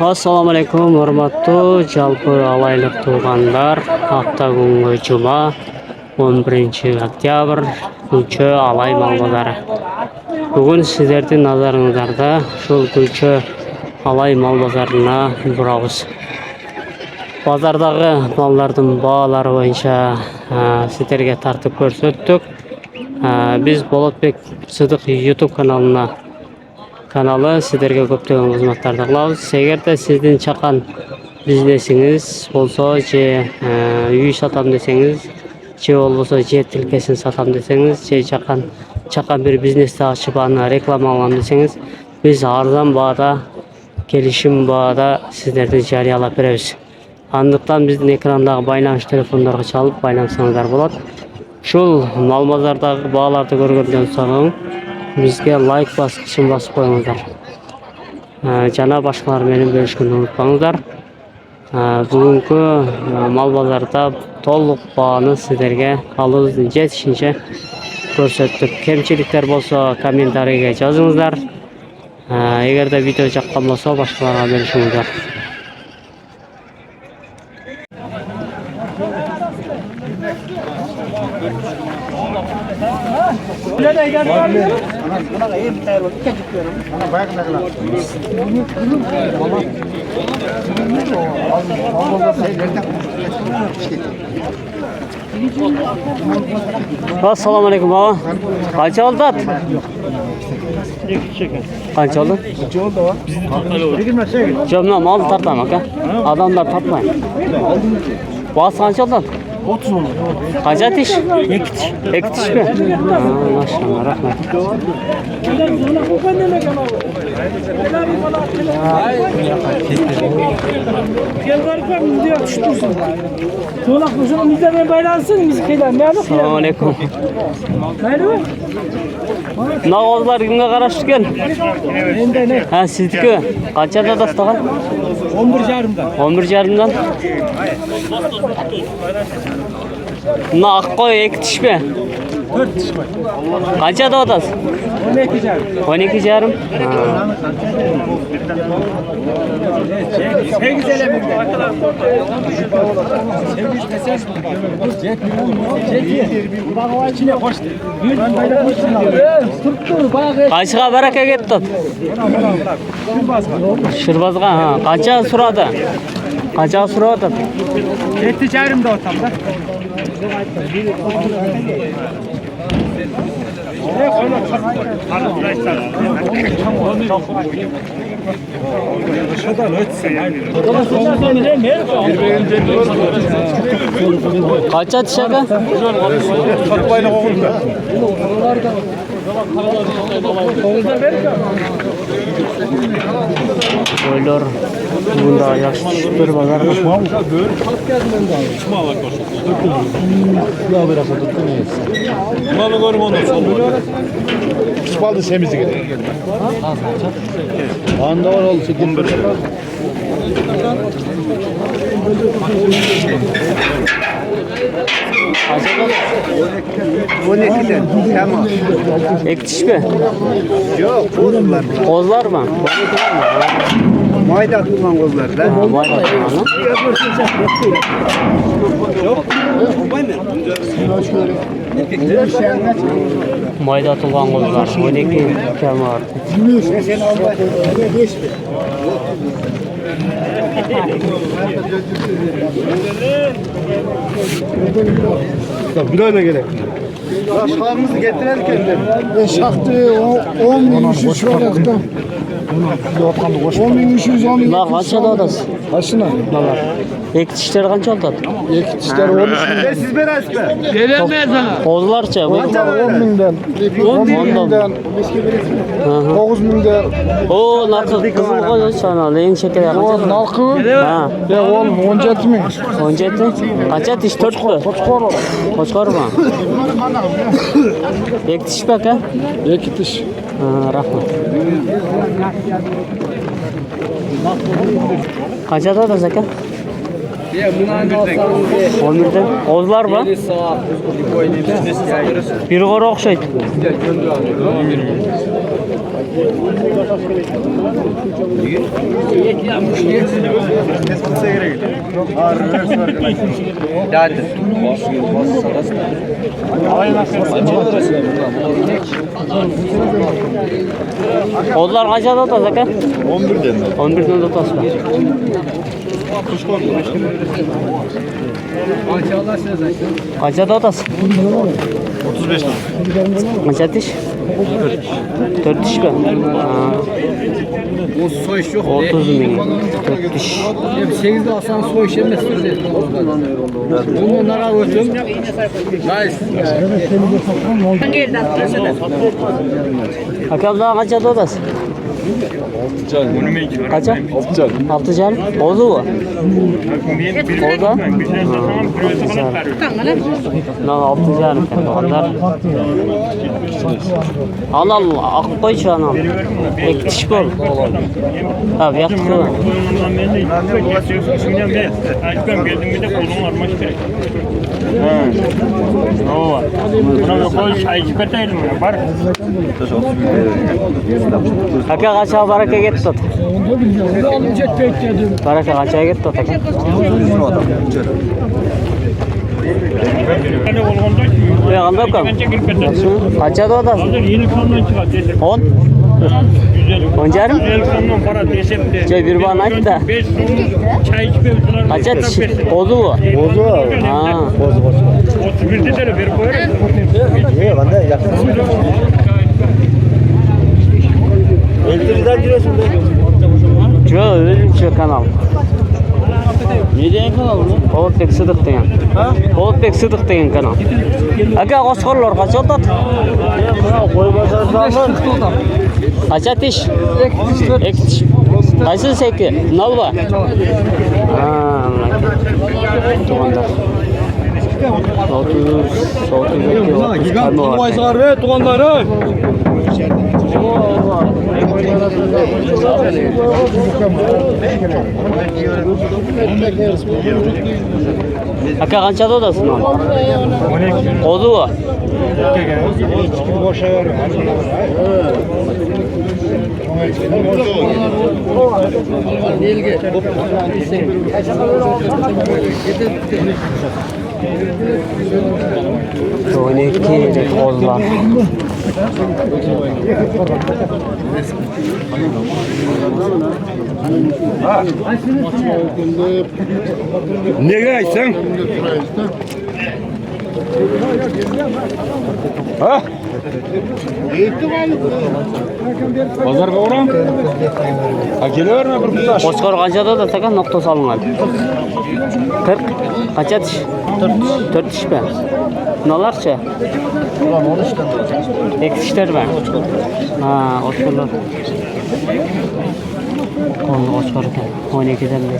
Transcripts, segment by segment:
Assalamualaikum hormatly жалпы алайлык туугандар. Hafta күнгү жума 11 октябрь Күлчө алай мал базары. Бүгүн сиздердин назарыңыздарда ушул Күлчө алай мал базарына бурабыз. Базардагы малдардын баалары боюнча сиздерге тартып көрсөттүк. Биз Болотбек Сыдык YouTube каналы сиздерге көптөгөн кызматтарды кылабыз. Эгерде сиздин чакан бизнесиңиз болсо, же үй сатам десеңиз, же болбосо жер тилкесин сатам десеңиз, же чакан бир бизнести ачып аны рекламалам десеңиз, биз арзан баада, келишим баада сиздерди жарыялап беребиз. Андыктан биздин экрандагы байланыш телефондорго чалып байлансаңыздар болот. Ушул мал базардагы бааларды көргөндөн соң bizge like баскычын басып коюңуздар. Жана башкалар менен бөлүшкөндү унутпаңыздар. Бүгүнкү мал базарда толук бааны сиздерге алыбыздын жетишинче көрсөттүк. Кемчиликтер болсо комментарийге жазыңыздар. Эгерде видео жаккан болсо башкаларга бөлүшүңүздар. Assalamu alaikum baba. Kaç oldu? Kaç oldu? Cömle mal tartlamak ha? Adamlar tartmayın. Bas kaç oldu? 30 oldu. Kaç atış? Ek tiş mi? Maşallah rahmet. Assalamu alaikum. Ne oldular kimge karıştık gel? Ha sizdiki. Kaçada dastagan? 11 jarımdan. Buna ak koy ek tiş mi? 4 tiş var. Kaçada odası? 12 jarım. 12 jarım. Kaçığa baraka gitti. Şırbazga ha. Kaça suradı? Kaça suradı? 7 jarım da ortamda. Kaça dışarı? Boylar bunda yaşlı bir bazar. Malı görüm ondan sonra. Spaldı semizi gidiyor. Anda var oldu 11. Acaba 12'den tamam. ektiş mi? Yok, kozlar. Kozlar mı? Mayda tutan kozlar da. Mayda tutan. Mayda tutan kozlar. 12 kem var. Bir öyle gerek. Şahımızı getirirken de. Şahtı 10.300 şuradakta. 10.300 Bak kaçada odası? Aşına. Nalar. Ekitişleri kança oldu? Ekitişler 13 bin. Siz berasın. Kozlarça bu. 10 binden. 10 binden. 9 binden. O nakıl kızıl koyuyor sana. Leyin şeker O yakacak. nalkı. Ha. Ya oğlum 17 bin. Onca etti. Kaça tiş 4 mü? Koçkor. Koçkor mu? Ekitiş bak ha. Ekitiş. Ha, rahmat. Kaça da zaka? 11'den. Ozlar mı? Bir kora okşaydı. Ozlar kaça da zaka? 11'den. 11'den de tasma. Kaça da otasın? 35 bin. Kaça diş? 4 diş mi? O soy iş yok. 30 bin. 4 diş. 8'de alsan soy iş yemez. Bunlara götüm. Nice. Akıl daha kaça da otasın? Kaça? 6 can. Oldu mu? Oldu. Lan 6 can. Onlar. Al Allah. Ak koy şu an al. Ektiş bol. Abi yaktık mı? Aka kaça baraka git tut. Baraka kaça git tut. Ya anda kam. Kaça da da? 10. 10 canım. Şey bir bana ait da. Kaça diş? Oldu mu? Bozu var. Ha. 31'de de bir koyarım. Niye lan ne yaksın? 50 liradan giriyorsun be. Çok öyle bir kanal. Ne diyen kanal mı? Oğuzbek Sıdık diyen. Ha? Oğuzbek Sıdık diyen kanal. Aga koşkorlar kaç oldu? Koy basarsan var. Kaç diş? Ek diş. Kaçın seki? Nal var. Ha, tuğanda. 30 Gigant olmaz var be tuğanları. Aka kança da odasın lan? Oldu mu? Boşa ver. Son iki kozlar. Nereye gitsen? Ha? Pazar mı oran? Ha geliyor mu bir kutaş? Koçkor kançada da takan nokta salıngan. 40. Kaça diş? 4 diş mi? Nalarça? Ulan 13'ten de. Ekşişler mi? Ha, oçkorlar. Onu oçkor iken. 12'den de.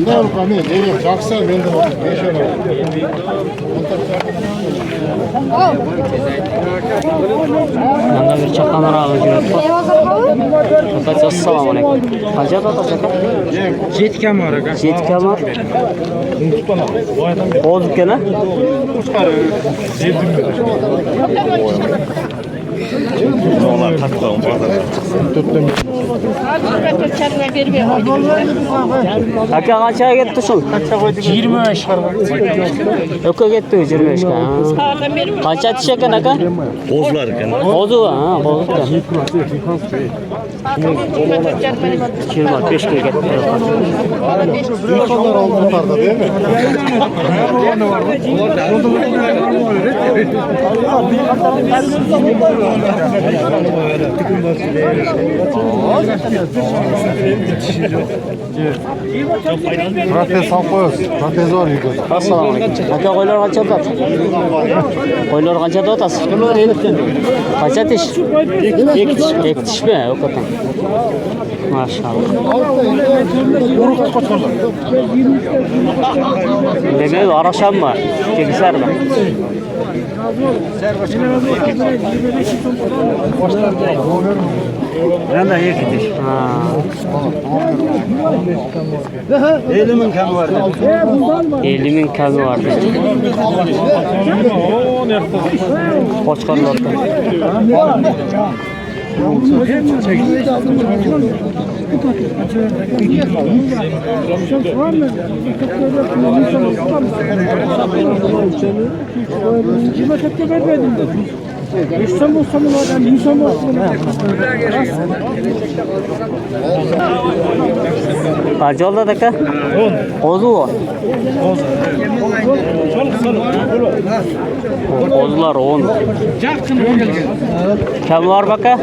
Ne olur kanı? Değil. Jaksa ben de yaşıyorum. Yanda bir çakanlar ağı giriyor. Kaç assalamu alaikum. Kaça da çaka? Jet kamera. Jet kamera. Oğuz gene? Onlar takılalım pazar. Aka kaça gitti şun? 25. Yok gitti 25 ka. Kaça dişeken aka? Bozlar gene. Oğuz ha, oğuz da. 25 ka gitti. İnsanlar aldılar değil mi? Protez salып қоясыз. Протез бар үйде. Assalamualaikum. Aka qo'ylar qancha otadi? Qo'ylar qancha otasiz? Qancha tish? Ikki tishmi? O'qotan. Maşallah. Demek araşan mı? Tekisar mı? Ben de iyi gidiş. Elimin kanı var. Elimin kanı var. Koçkarlarda. Kaç oldu dakika? 10. Ozu o. Ozular 10. Kim var baka?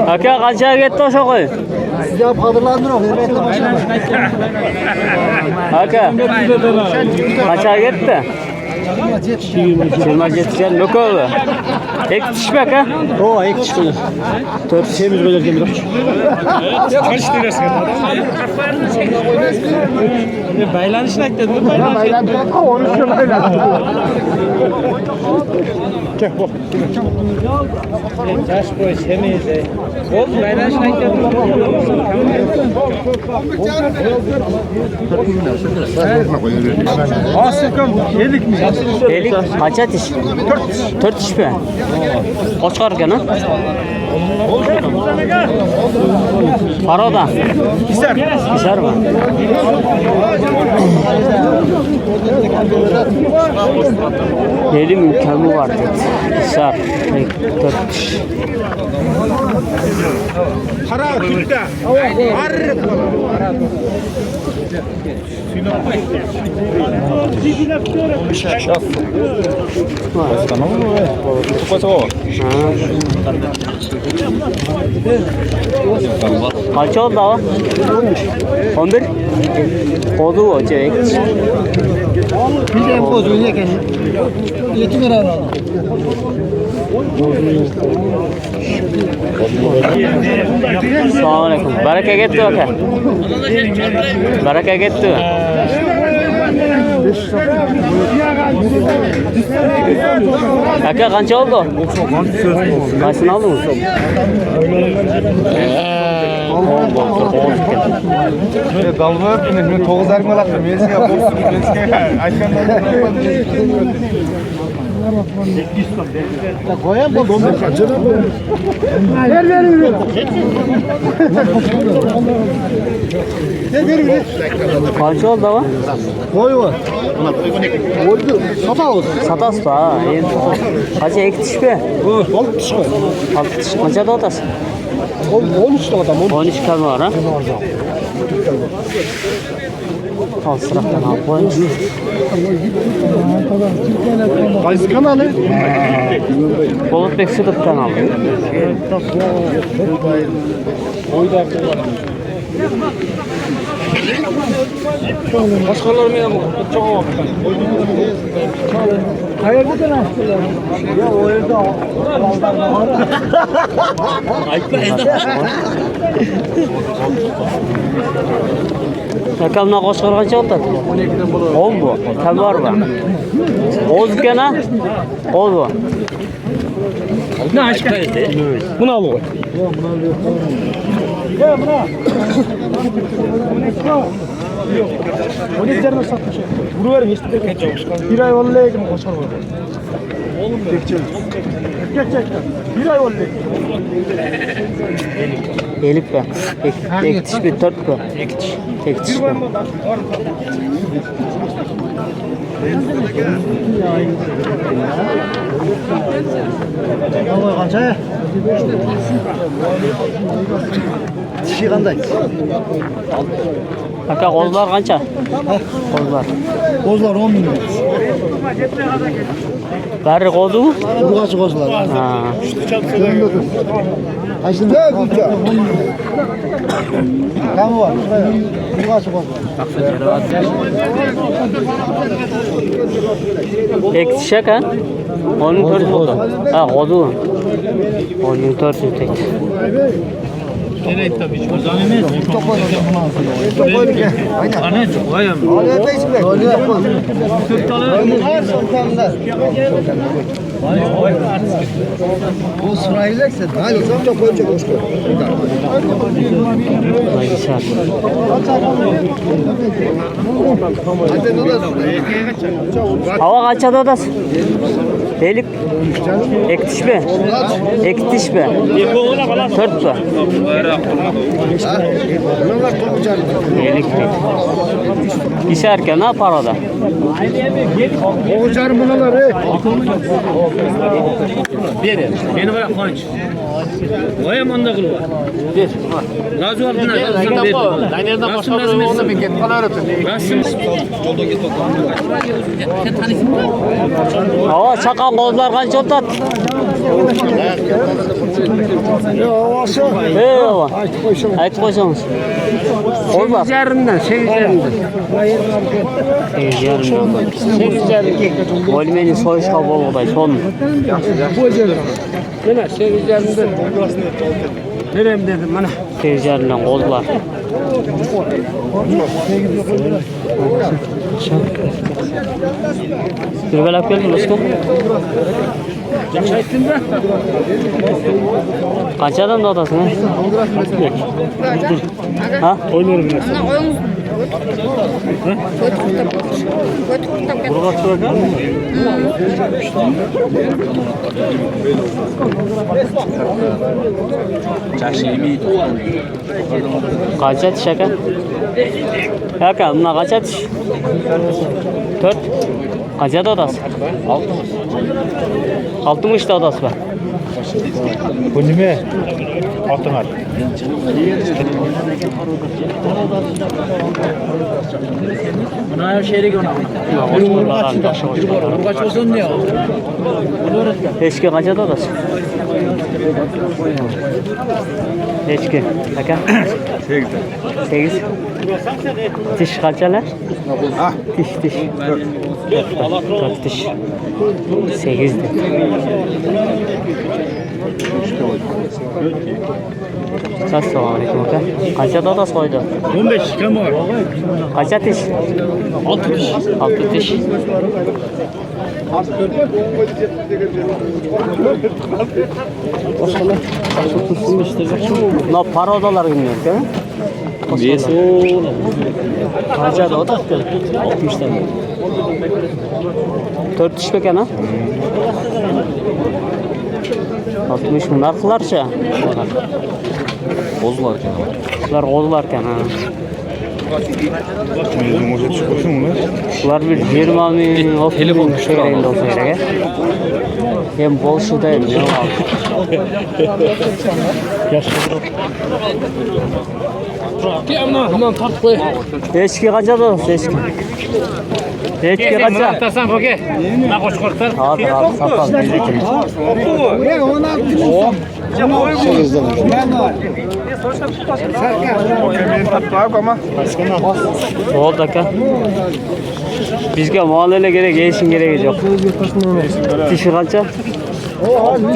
Aka kaça gitti o şoku? Size hazırlandırın. Aka kaça gitti? 27 gel ne oldu? Tek düşmek ha? O ek çıkıyor. 4 şeyimiz böyle gelmiyor. Kaç lirası? Baylanış ne dedi? Baylandırın. 13 yıl baylandırın. Taş boy semiydi. O baylanış ne dedi? Asıkım yedik mi? Elik kaça diş? 4 diş mi? Kaç karken ha? Paroda. Kisar mı? Elim imkanı var dedi. Kisar. 4 diş. Para tutta. Arr. Kaç oldu o? 11? Oldu o çek. Bir de bozuyor yeken. Yeti lira aldı. Assalamualaikum. Baraka gitti aka. Baraka gitti. Aka qancha oldu? Qaysini oldingiz? Dalma öptünüz. Ben 9 ayım alattım. Ben size borçluyum. Ben size aykanlarım. Koyan bu domuz kaçırır mı? Ver. Kaç oldu o? Koy var. Oldu. Sata oldu. Satası da ha. Kaça iki diş mi? Balık dişi var. 6 diş. Kaça da otası? 13 tane adam. 13 kalma var ha? Al sıraktan al koy. Kayısı kanalı. Bolutbek Sıdık kanalı. Başkaları mı yapıyor? Çok ama. Hayırlı da açtılar. Ya o evde Takamına qo'shqir qancha otadi? 10 bu. Kam bor bu. O'zgan ha? O'z bu. Ne aşkı? Bunu al o. Ya buna. O ne derine satmış? Bunu verin işte. Bir ay vallahi kim koşar var. Oğlum bekçe. Geç. Bir ay vallahi. Elip be. Tek diş bir 4 bu. Tek diş bu. Ama kaça? Dişi qanday? Aka kozlar kança? Kozlar. Kozlar 10 bin lira. Bari kozu mu? Urgaç kozlar. Ha. Aşın. Kamu var. Urgaç kozlar. Ekşek ha? Onun 400 oldu. Ha kozu. Onun 400 tekti. Ana çok ayam. Bu sıraylaksın. Hayır, çok önce koştu. Vay güzel. Hava kaçadı odası? Delik. Ektiş mi? Ektiş mi? 4 mü? Delik. Gişerken ne yapar o da? Oğuzcarım bunlar. Beni bırak konç. Vay manda kıl var. Bir. Nazı var bunlar. Nereden başlıyor? Onu bir git bana öğretin. Nasılsınız? Hava çakan kozlar kanca otat. Eyvallah. Ayıt koysanız. Kozlar. 8 yerinden. 8 yerinden. 8 yerinden. Volmenin soyuşka bol oday son. Yine 8 yerinde. Nerem dedim bana. 8 yerinden kozlar. Bir belak geldin Özkan. Çaytın mı? Kaç adam da odasın ha? Ha? Oynuyorum ben. Burgaz söyle mi? Kaç atış şaka? Şaka bunlar kaç atış? 4. Kaç adı odası? 60 da odası var. Bu ne? Altın var. Buna her şeyi gönderdim. Kaç olsun diyor. Eski kaç adı odası? Eski. Bakın. 8. Diş kaçalar? Diş. 4 diş. 8'di. Selamünaleyküm. Kaç adı odası koydu? 15 kim var? Kaç diş? 6 diş. 6 diş. Ne para odalar bilmiyorum değil mi? Neyse o. Kaça da oda? 60 tane. 4 diş peki ana? 60 bunlar kılarça. Bozlarken. Bunlar kozlarken ha. Mezun olsa çıkıyorsun mu? Bunlar bir 20 bin of telefon şeylerinde olsa gerek. Hem bol şu da hem ne var. Hemen tart koy. Eski kaça da eski. Eski kaça. Atarsan koy. Ne koş korktar? Abi sakal bizimki. Ya 16 bin. Benim tatlı abi ama. Ne oldu dakika? Bizge mahallele gerek, eşin gerek yok. Dişi kaça? 6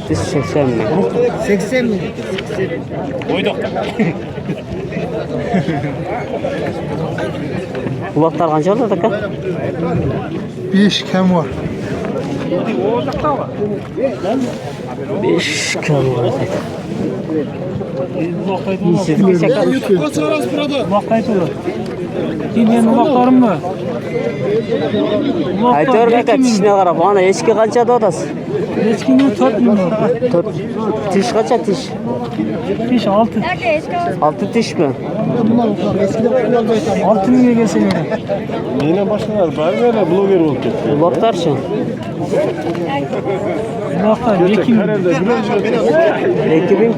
diş 80 mi? 80 mi? Koyduk. Kulaklar kaça oldu dakika? 5 kem var. 5 kan var. Sizin bir şaka. Vakayt olur. Dinleyen vaklarım mı? Aytör kaka dişine qarab, ana eski kaça da odası? Eskinin 4 bin var. 4 diş kaça diş? Diş 6. 6 diş mi? Bunlar eskiden 6 bin gelse göre. Yine başlar bari böyle blogger oldu. Bulaklar şu. Bunlar 2 bin. 2000.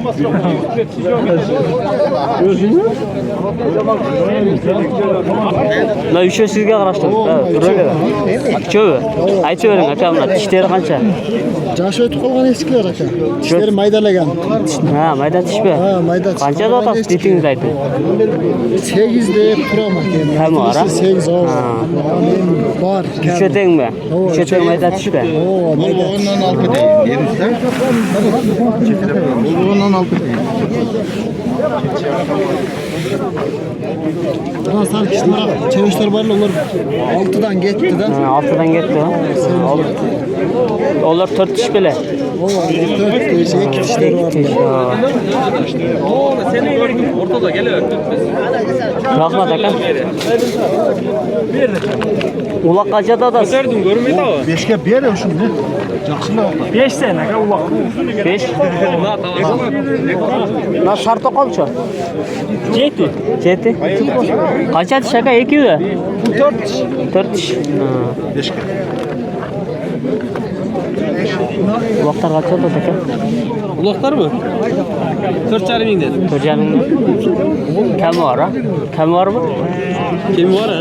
La üçü sizge qarashdim. Üçü. Aytib bering akamlar, dişleri qancha? Jaşı ötüp kalgan eskiler aka. Dişleri maydalagan. Ha, mayda tishmi? Ha, mayda. Qancha otasiz ditingiz ayting. 8 de turama. Hem ara? 8 o. Var. Üçü tengmi? Üçü teng mayda tishmi? Oo, mayda. Ondan aldı değil. Yerimizden. Ondan aldı değil. Buna sarı kişiler, çevirişler var onlar 6'dan gitti de. Ha, 6'dan ketdi. Olar 4 tish bile. Oo, 4 değişik 2 dişleri var. Seni gördüm ortada geliyor. Rahmat aka. Ulak qanchada otasiz? Gördüm görmedi o. 5'e bir ya şimdi. Жақсылап. 5 sene aka ulak. 5. Na sarto qancha? 7. 7. Qancha tish aka? 2 mi? 4 tish. Ulaqlar qancha otadi aka? Ulaklar mı? 4,5 bin dedi. 4,5. Kam var ha? Kam var mı? Kim var ha?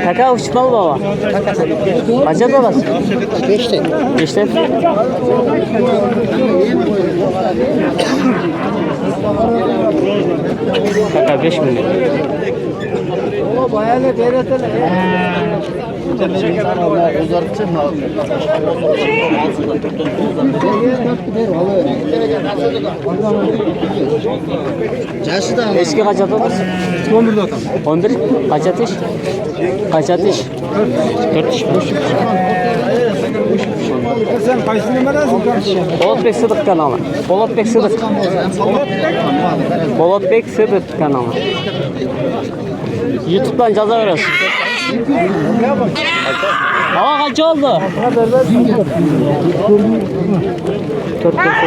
Kaka uçmalı baba. Kaça dolasın? 5'te. 5'te. Kaka 5 milyon. Eski kaç atasın? 11'de atam. 11. Kaç atış? Kaç atış? 4 iş. Sen kaysın numarasın kardeşim? Polatbek Sıdık kanalı. Polatbek Sıdık. Polatbek Sıdık kanalı. YouTube'dan yaza verirsin. Hava kaç oldu? 4 oldu.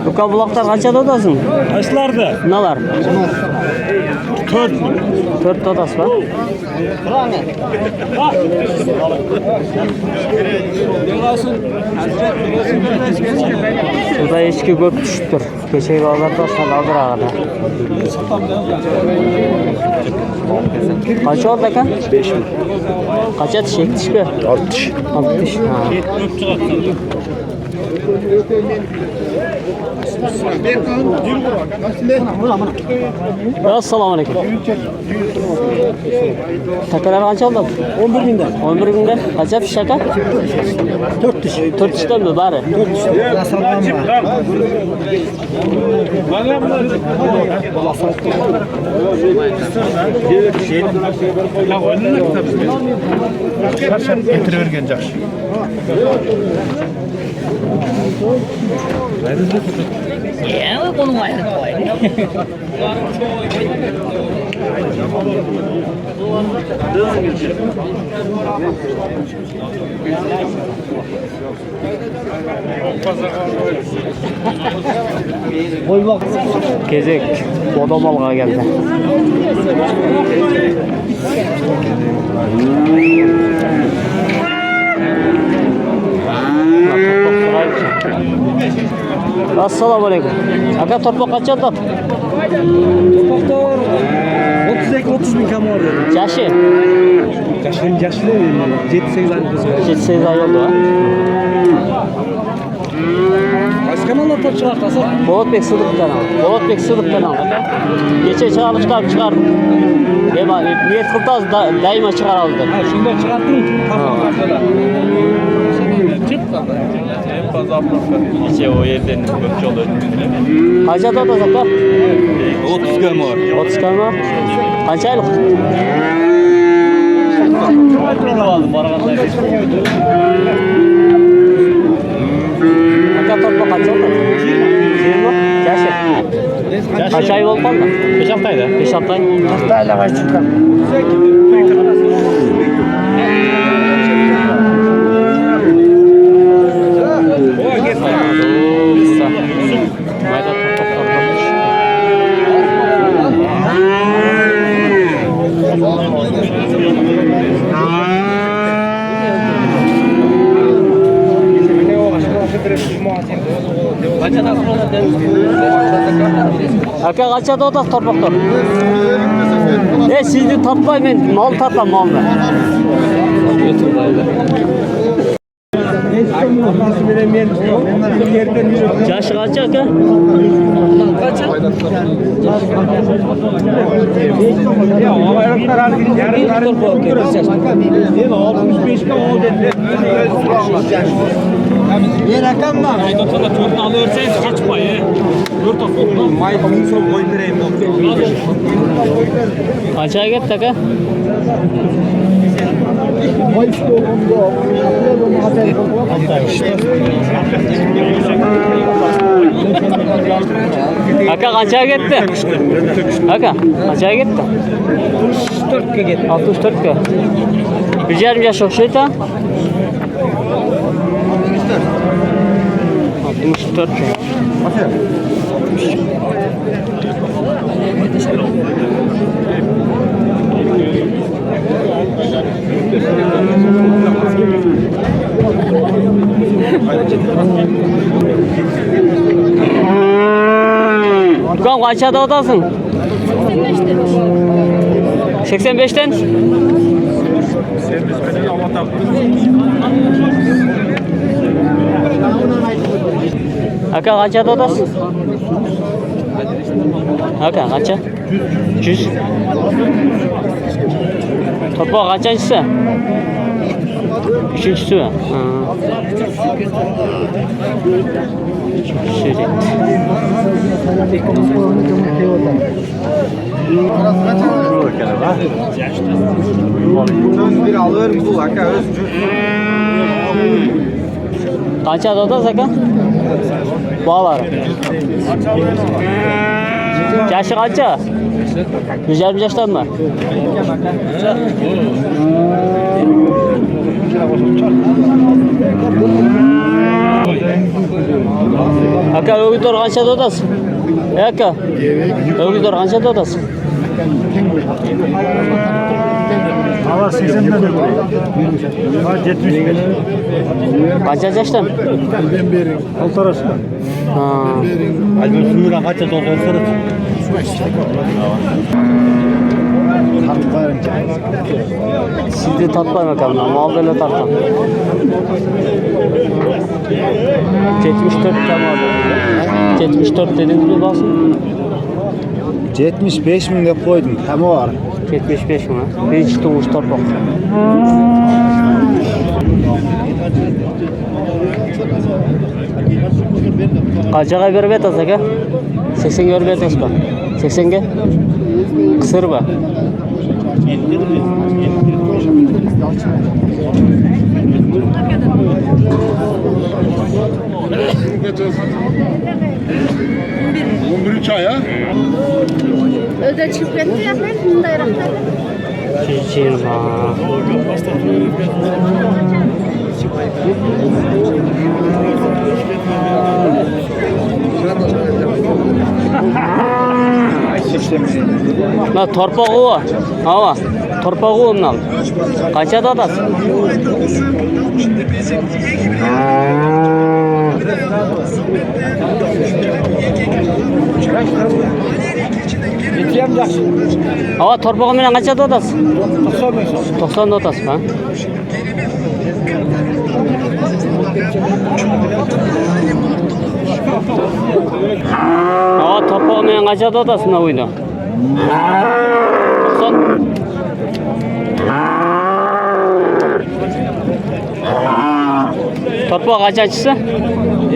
Luka bulaklar kaça dodasın? Kaçlarda? Ne var? 4. 4 dodas var. Burada eski gök düşüktür. Geçeği bağlarda saladır ağada. Kaç oldu kan? 5 bin. Kaça tişek tiş be? 60. 60. Assalamu alaikum. Takalar kaç oldu? 11 binden. 11 günden kaça şaka? 4 diş. 4 işten mi bari? 4 diş. Nasıl var? Getirivergen Caş. Ya bunu var. Gezek Bodomalga geldi. Assalamu alaikum. Aka torpak kaç oldu? Doktor 32-30 bin kam var dedi. Yaşı? Yaşlı değil mi? 7-8 ay kız var. 7-8 ay oldu ha. Kaç kanalda top çıkartasa? Polatbek Sıdık kanalı. Polatbek Sıdık kanalı. Geçe çağırıp çıkardım. Dema niyet kıltaz daima çıkar aldı. Ha şimdi çıkarttın. Tamam. En fazla Afganistan. O yerden gökçe olur. Kaça da zakar? 30 gram var. 30 kan var. Kaç aylık? Aka torpa kaç oldu? 20. Yaşı? Kaç ay oldu mu? 5-6 ayda. 5-6 ay. 6 ayla kaç çıktı? Mayda torpaklar. Aka kaçada odak torpaklar? Sizni topmayman, mal tartam malni. Yaşı kaç aka? Kaç? Bir rakam var. Aydotada torunu alıyorsanız kaçmayın. Dört afoklu. Maymun son koy vereyim. Kaça gitti aka? Aka kaça gitti? Aka kaça gitti? 64'e gitti. 64'e. Güzel mi yaş okşaydı? 64. Dukan kaçada odasın? 85'ten. 85'ten? Aka kaçada odasın? Aka kaça? 100. Torpa kaçıncısı? Üçüncüsü mü? Şöyle. Bir alır bu aka özgür. Kaça da Zaka? Bağlar. Yaşı kaça? 120 yaştan mı? Aka ögüdor kança dodasın? Aka? Ögüdor kança dodasın? Hava 80'den de bu. Ha 75. Kaça yaştan? Ben beri. Altarası. Ha. Albüm sunduğuna kaç yıl olsa da. Sizi tatmayın bakalım. Mal böyle tartam. 74 tam abi. 74 dediniz mi basın? 75 bin de koydum. Hem o var. 75 mi? Bir çıkmış torpak. Kaçağa verip et azaka? 80 verip et aspa. 80'ge? Kısır mı? Çaya. Öde çiftlikte yapmayın, bunu da yaratmayın. 120. Na torpağı var. Hava. Torpağı ondan. Kaça da atasın? Hava torpağı menen kaça da atasın? 90 da atasın ha? Hava torpağı menen kaça da atasın ha oyunu? 90. Torpağı kaçıncısı?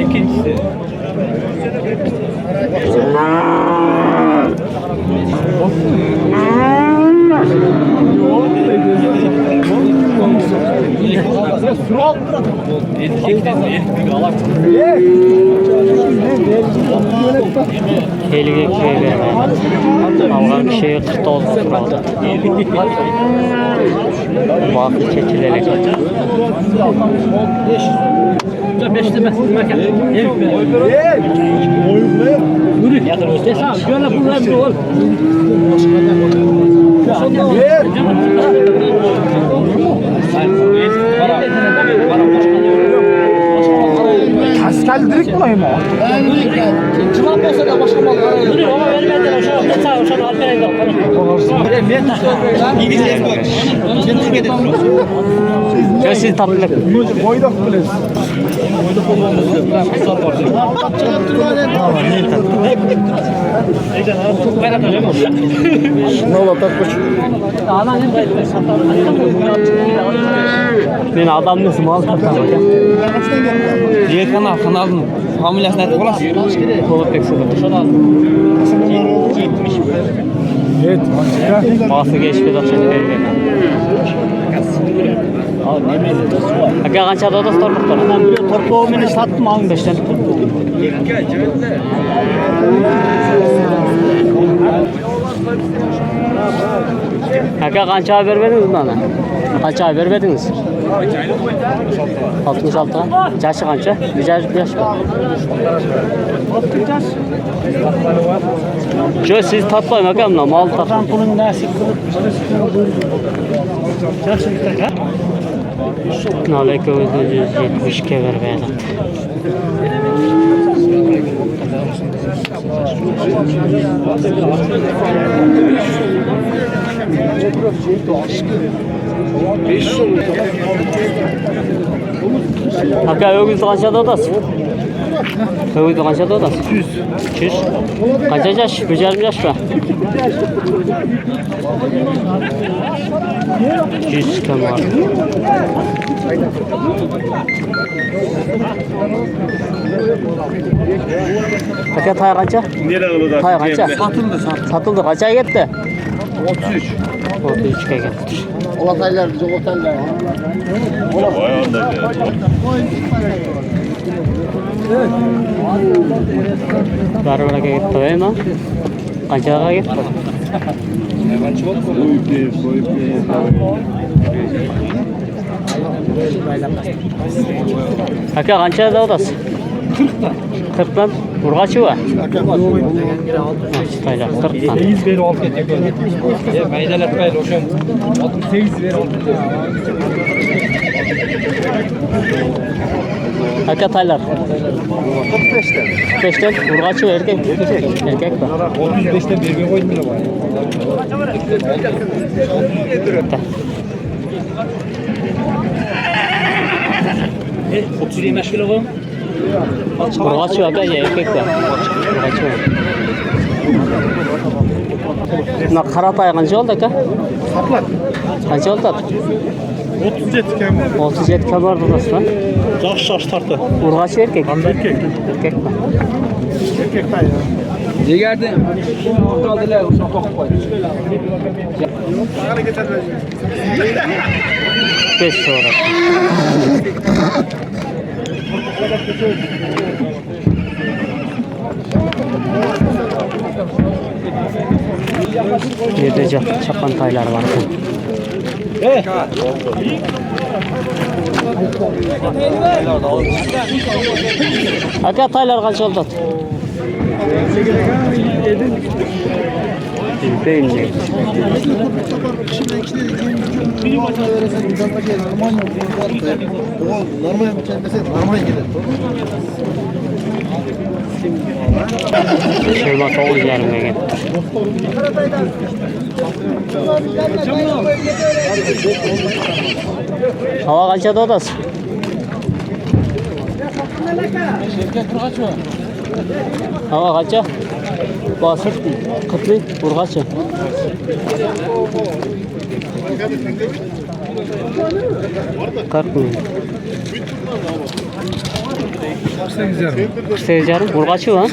İkincisi. Elge köye algan kişiye 49 turaldı. Vakı keçilerek. Askerli direkt mi ayım o? Cevap olsa da başka mal arayın. Ama vermediler. Şu Alper'e Ya siz tatlı. Boydak biliriz. Ben adam nasıl mal satamam. Diğer kanalın familyasını aytib olasiz. Kolu pek sıkıntı. Evet. Bası geçmedi akşam verdi. Aka kança da torluklar. Torpağımı beni sattım alın 5'ten. Aka kança haber verdiniz mi bana? Kança haber verdiniz? 66. Yaşı kança? Yaş mı? Şu siz tatlayın bakalım da mal tak. Bunun nasip kılıp Naleka 170 kever verdik. Aka ögüz kançada odasın? Ögüz kançada odasın? 200. Kaça yaş? 150 yaş mı? 200 kemer. Aka tay kança? Tay kança? Satıldı. Kaça gitti? 33. 33'e gitti. Olataylar bize oteller. Barbara gitti değil mi? Kançaga gitti. Aka kança da odası? 40'dan. Urgaçı var. Taylar 40'dan. 8 veri 6 ediyor. Meydeletmeyle o şu 8 veri 6 ediyor. Aka taylar. 45'ten. 45'ten. Urgaçı var erkek. Erkek var. 35'ten bir koydum bile var. 30 kilo koyun. Urgaçı var aka erkek var. Urgaçı var. Buna karatay kança oldu aka? Kança oldu? 37 kem var. 37 kemer odası lan. Yaş tartı. Urgaçı erkek. Erkek. Erkek var. Erkek tay ya. Yegerdi. Kaldılar o sokak koy. 5 sonra. Yerde çapan taylar var. Aka taylar kaç oldu? Değil mi? Şurada tavuk yerine gitti. Hava kaçta odası? Hava kaça? Basır, kıtlı, burgaça. Kırk mı? 48 yarım. Burgaçı var.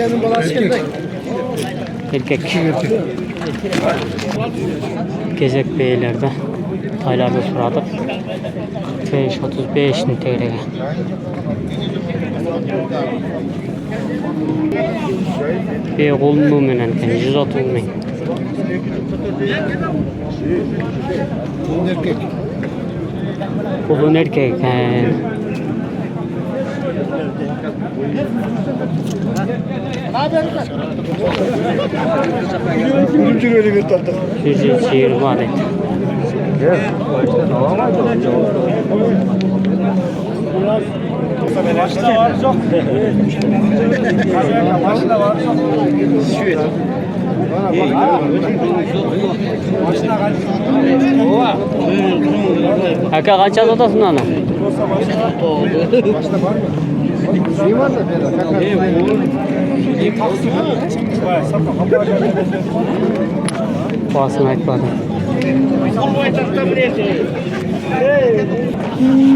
Erkek. Gezek beylerde taylarda suradık. 535 TL'ye. Bir kolunu menenken 130 bin. Kulun erkek. Üçüncü öyle bir tatlı. 120 adet. Başta var çok. Başta var çok. Aka kaça tutasın ana? Başta var mı? Şey var da Bağısını aytmadım.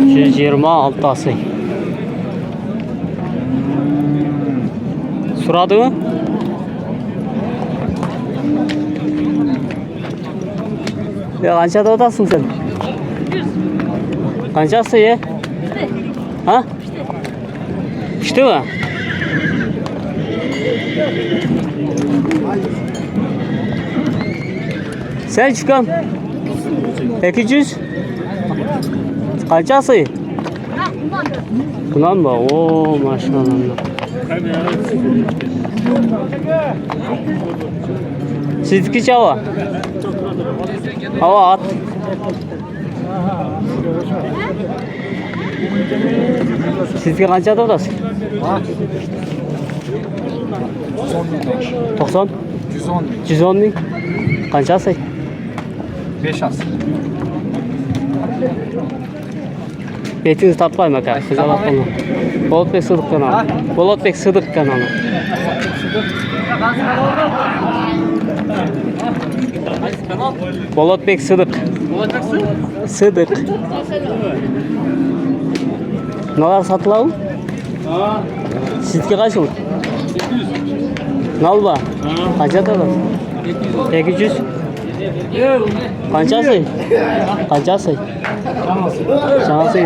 126 asıl. Suradı mı? Ya kançada odasın sen? Kançası ya? Ha? İşte mi? Sen çıkan. 800. Kançası? Bundan mı? Oo maşallah. Sizdeki çava. Hava at. Sizdeki kançada odasın? 90? 110 bin. Kançası? 5 az. Betiniz tatmayın bak. Güzel atma. Bolotbek Sıdık kanalı. Bolotbek Sıdık kanalı. Bolotbek Sıdık. Sıdık. Ne kadar satılalım? Sizdeki kaç olur? Ne oldu? Kaça da var? 800. Kaçası? Kaçası? Şansı.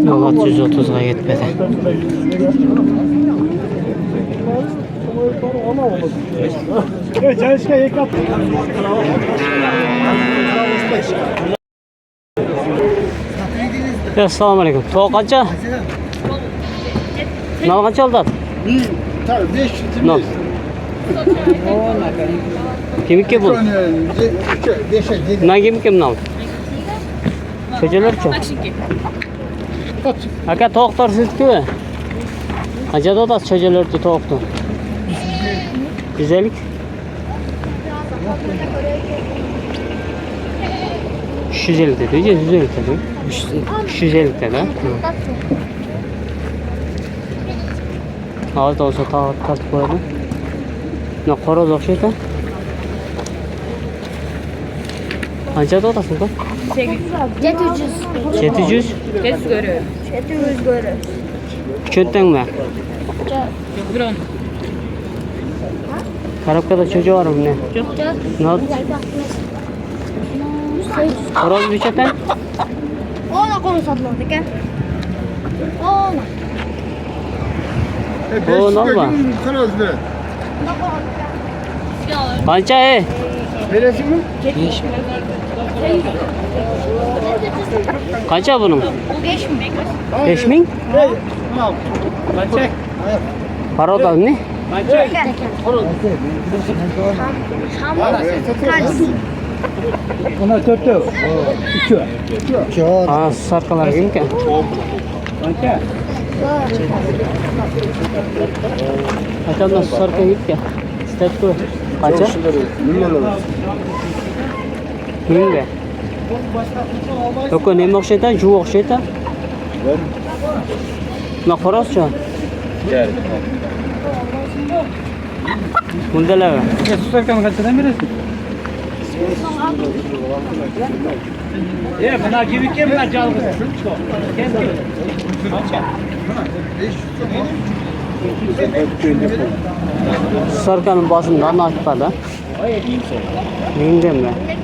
Yola 130'a gitmedi. Evet, çalışkan yıkat. Assalamu alaikum. Soğuk kaça? Nal kaç oldu? Tabii 500. Nal. Kimik bu? 5'e Na kimik nal? Çocular çok. Aka doktor sizdeki mi? Acaba da çocular da doktor. Güzellik. Güzellik dedi. Güzellik dedi. Güzellik dedi. Az da olsa tat koyalım. Ne koroz okşaydı? Kaça da odasın da? 700. 700. Kes görüyor. 700 görüyor. Çötten mi? Karapka'da çocuğu var mı ne? Yok. Ne oldu? Koroz bir çötten? Ona konu satıldı ki. Ona. O ne oldu? Kırızdı. Kança he? Neresi mi? Kança bunun? 5 mi? 5 bin? Para o da ne? Ona 4 yok. 2. Aa sarkalar kim ki? Kaça nasıl sarka git ya? İstet koy. Kaça? Bin be. Yok o neyim okşayta? Juğ okşayta? Ne koroz ço? Bunda lava. Susarken kaçtan birisi? Buna gibi kim ben çalgı? Sarkanın basından atmadı. Neyden mi? Ne?